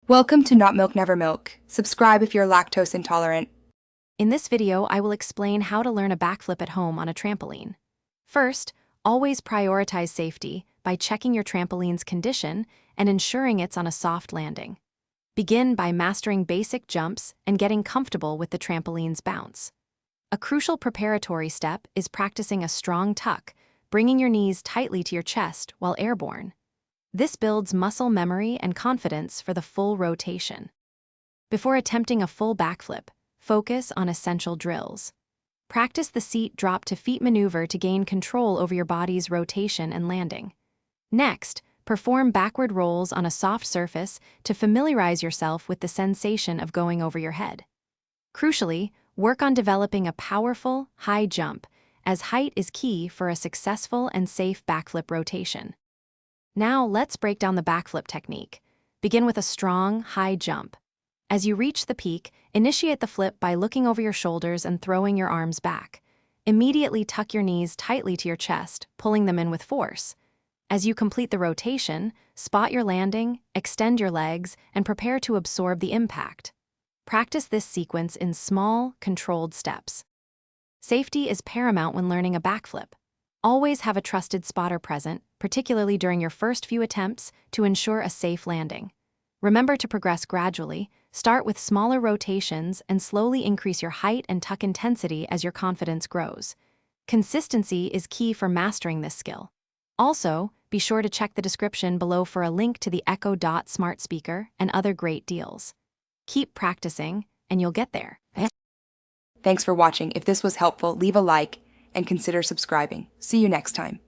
Welcome to Not Milk Never Milk. Subscribe if you're lactose intolerant. In this video, I will explain how to learn a backflip at home on a trampoline. First, always prioritize safety by checking your trampoline's condition and ensuring it's on a soft landing. Begin by mastering basic jumps and getting comfortable with the trampoline's bounce. A crucial preparatory step is practicing a strong tuck, bringing your knees tightly to your chest while airborne. This builds muscle memory and confidence for the full rotation. Before attempting a full backflip, focus on essential drills. Practice the seat drop to feet maneuver to gain control over your body's rotation and landing. Next, perform backward rolls on a soft surface to familiarize yourself with the sensation of going over your head. Crucially, work on developing a powerful, high jump, as height is key for a successful and safe backflip rotation. Now let's break down the backflip technique. Begin with a strong, high jump. As you reach the peak, initiate the flip by looking over your shoulders and throwing your arms back. Immediately tuck your knees tightly to your chest, pulling them in with force. As you complete the rotation, spot your landing, extend your legs, and prepare to absorb the impact. Practice this sequence in small, controlled steps. Safety is paramount when learning a backflip. Always have a trusted spotter present, particularly during your first few attempts, to ensure a safe landing. Remember to progress gradually, start with smaller rotations, and slowly increase your height and tuck intensity as your confidence grows. Consistency is key for mastering this skill. Also, be sure to check the description below for a link to the Echo Dot smart speaker and other great deals. Keep practicing, and you'll get there. Thanks for watching. If this was helpful, leave a like and consider subscribing. See you next time.